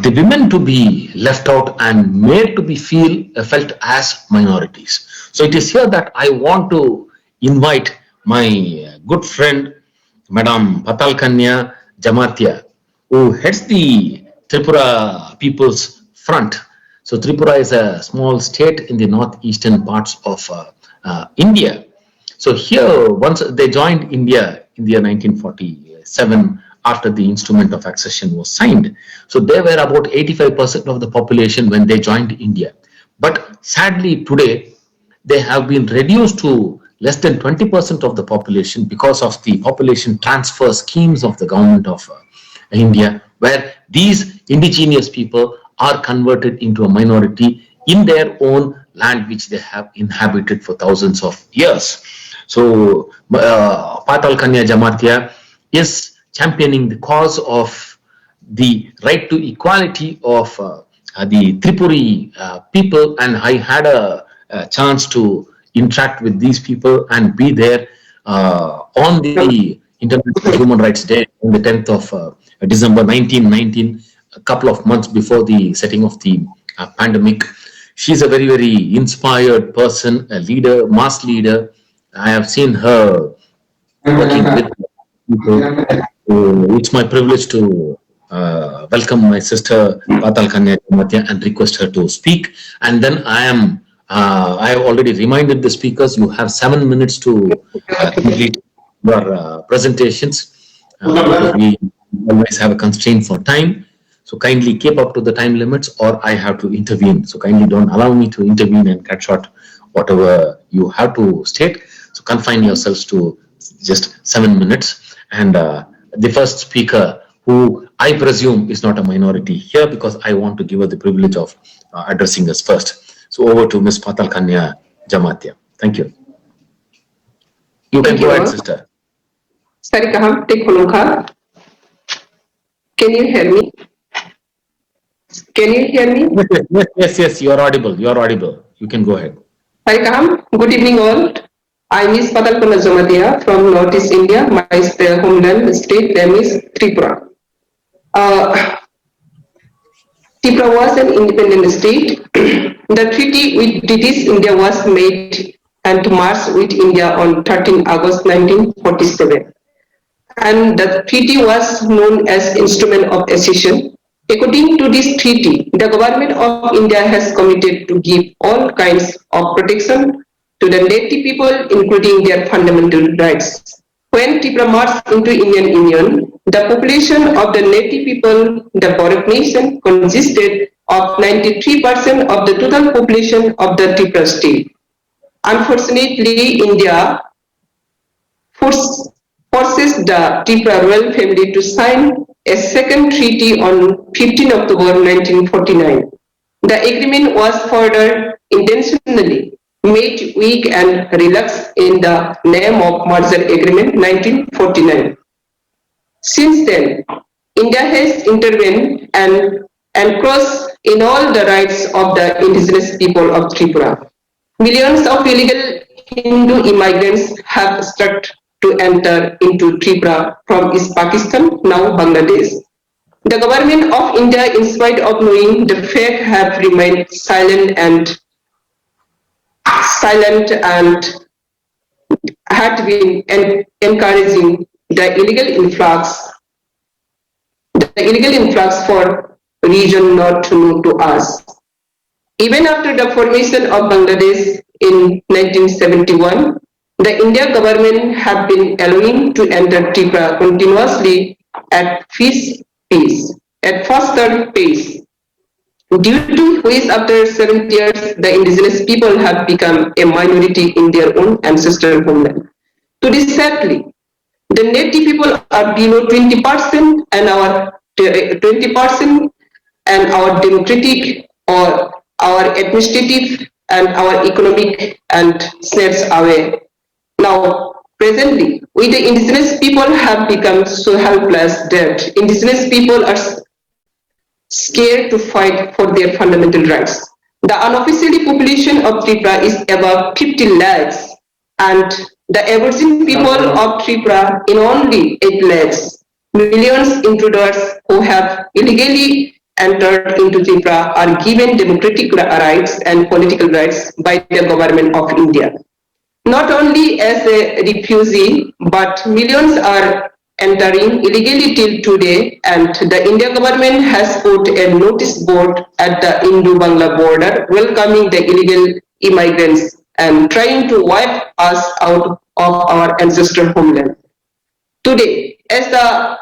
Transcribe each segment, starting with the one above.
the women to be left out and made to be felt as minorities. So it is here that I want to invite my good friend, Madam Patal Kanya Jamatia, who heads the Tripura People's Front. So Tripura is a small state in the northeastern parts of India. So here, once they joined India in the year 1947, after the instrument of accession was signed. So they were about 85% of the population when they joined India. But sadly today, they have been reduced to less than 20% of the population because of the population transfer schemes of the government of India, where these indigenous people are converted into a minority in their own land which they have inhabited for thousands of years. So Patal Kanya Jamatia is championing the cause of the right to equality of the Tripuri people, and I had a chance to interact with these people and be there on the International Human Rights Day on the 10th of December 1919, a couple of months before the setting of the pandemic. She's a very, very inspired person, a leader, mass leader. I have seen her working with people. It's my privilege to welcome my sister Patal Kanya Jamatia and request her to speak. And then I have already reminded the speakers, you have 7 minutes to complete your presentations. Because we always have a constraint for time. So kindly keep up to the time limits or I have to intervene. So kindly don't allow me to intervene and cut short whatever you have to state. So confine yourselves to just 7 minutes. And the first speaker, who I presume is not a minority here, because I want to give her the privilege of addressing us first. So over to Ms. Patal Kanya Jamatia. Thank you. You can go ahead, sister. Sarikaham Tekulunka. Can you hear me? Can you hear me? Yes, you are audible. You are audible. You can go ahead. Sarikaham, good evening all. I am Ms. Patal Kanya Jamatia from Northeast India. My homeland state name is Tripura. Tripura was an independent state. The treaty with British India was made and marched with India on 13 August 1947. And the treaty was known as Instrument of Accession. According to this treaty, the government of India has committed to give all kinds of protection to the native people, including their fundamental rights. When Tripura marched into Indian Union, the population of the native people, the Bharat nation, consisted of 93% of the total population of the Tripura state. Unfortunately, India forces the Tripura royal family to sign a second treaty on 15 October 1949. The agreement was further intentionally made weak and relaxed in the name of Merger Agreement 1949. Since then, India has intervened and encroached in all the rights of the indigenous people of Tripura. Millions of illegal Hindu immigrants have started to enter into Tripura from East Pakistan, now Bangladesh. The government of India, in spite of knowing the fact, have remained silent and had been encouraging the illegal influx for region not to know to us. Even after the formation of Bangladesh in 1971, the Indian government have been allowing to enter Tripura continuously at faster pace, due to which after 7 years the indigenous people have become a minority in their own ancestral homeland. To this sadly, the native people are below 20% and our 20% and our democratic or our administrative and our economic and snakes away. Now, presently, we the indigenous people have become so helpless that indigenous people are scared to fight for their fundamental rights. The unofficially population of Tripura is about 50 lakhs and the Aboriginal people of Tripura in only 8 lakhs. Millions intruders who have illegally entered into Tripura are given democratic rights and political rights by the government of India. Not only as a refugee, but millions are entering illegally till today, and the India government has put a notice board at the Indo-Bangla border welcoming the illegal immigrants and trying to wipe us out of our ancestral homeland. Today, as the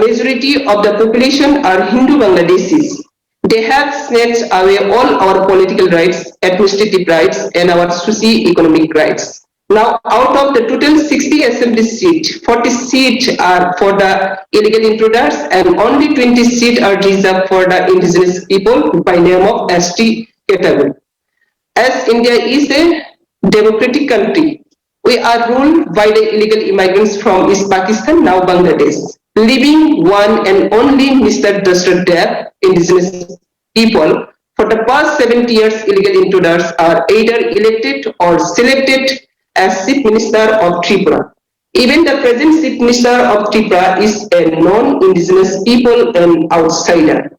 majority of the population are Hindu Bangladeshis, they have snatched away all our political rights, administrative rights, and our socio-economic rights. Now, out of the total 60 assembly seats, 40 seats are for the illegal intruders, and only 20 seats are reserved for the indigenous people by name of ST category. As India is a democratic country, we are ruled by the illegal immigrants from East Pakistan, now Bangladesh, leaving one and only Mr. Dashrath Deb, indigenous people. For the past 70 years, illegal intruders are either elected or selected as Chief Minister of Tripura. Even the present Chief Minister of Tripura is a non-indigenous people and outsider.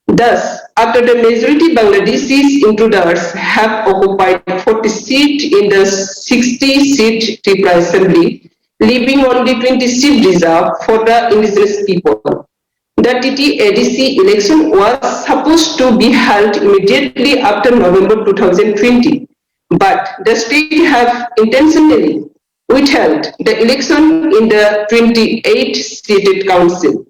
Thus, after the majority Bangladeshis intruders have occupied 40 seats in the 60-seat Tripura Assembly, leaving only 20 seats reserved for the indigenous people. The TT-ADC election was supposed to be held immediately after November 2020, but the state have intentionally withheld the election in the 28-seated council.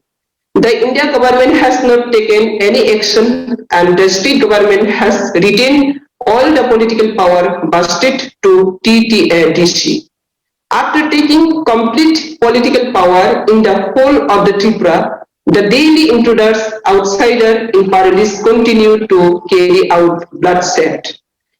The India government has not taken any action, and the state government has retained all the political power vested to TT-ADC. After taking complete political power in the whole of the Tripura, the daily intruders, outsider in paradise continue to carry out bloodshed.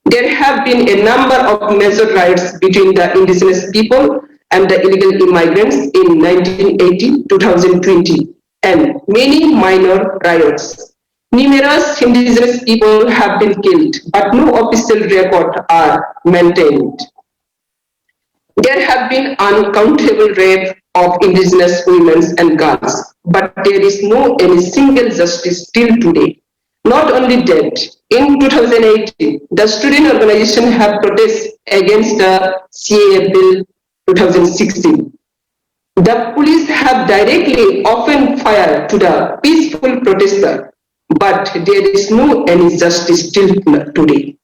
There have been a number of major riots between the indigenous people and the illegal immigrants in 1980, 2020. And many minor riots. Numerous indigenous people have been killed, but no official record are maintained. There have been uncountable rape of indigenous women and girls, but there is no any single justice till today. Not only that, in 2018, the student organization have protested against the CAA bill 2016. The police have directly opened fire to the peaceful protester, but there is no any justice till today.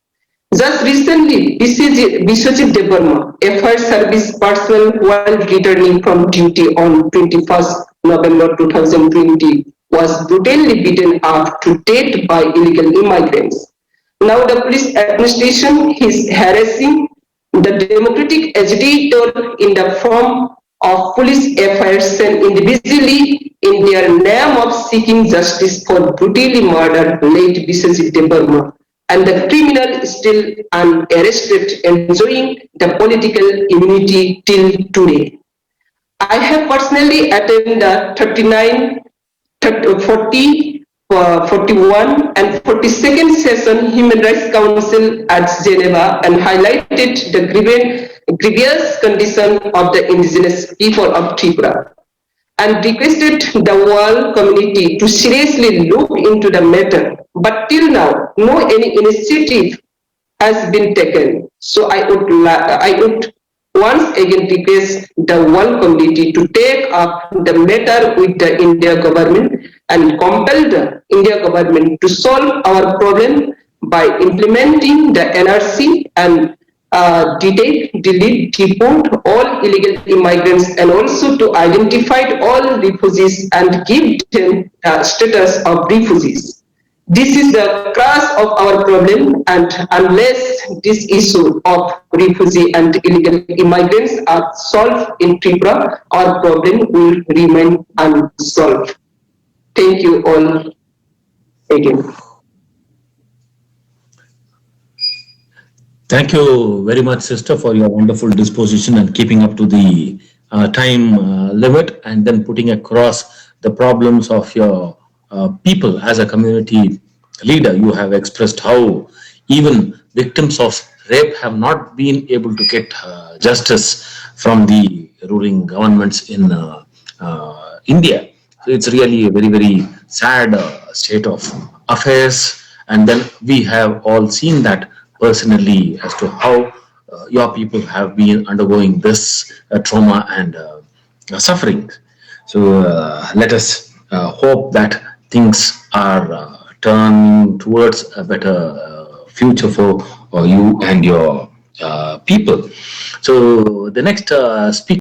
Just recently, Biswajit Debarma, a fire service personnel while returning from duty on 21st November 2020, was brutally beaten up to death by illegal immigrants. Now the police administration is harassing the democratic agitator in the form of police affairs and individually in their name of seeking justice for brutally murdered late Biswajit Debarma, and the criminal is still unarrested, enjoying the political immunity till today. I have personally attended the 39, 40, 41 and 42nd session Human Rights Council at Geneva and highlighted the grievous condition of the indigenous people of Tripura and requested the world community to seriously look into the matter. But till now, no any initiative has been taken. So I would once again request the world community to take up the matter with the India government and compel the India government to solve our problem by implementing the NRC and detect, delete, deport all illegal immigrants and also to identify all refugees and give them the status of refugees. This is the crux of our problem, and unless this issue of refugee and illegal immigrants are solved in Tripura, our problem will remain unsolved. Thank you all again. Thank you very much, sister, for your wonderful disposition and keeping up to the time limit and then putting across the problems of your people as a community leader. You have expressed how even victims of rape have not been able to get justice from the ruling governments in India. So it's really a very, very sad state of affairs. And then we have all seen that personally as to how your people have been undergoing this trauma and suffering. So let us hope that things are turning towards a better future for you and your people. So the next speaker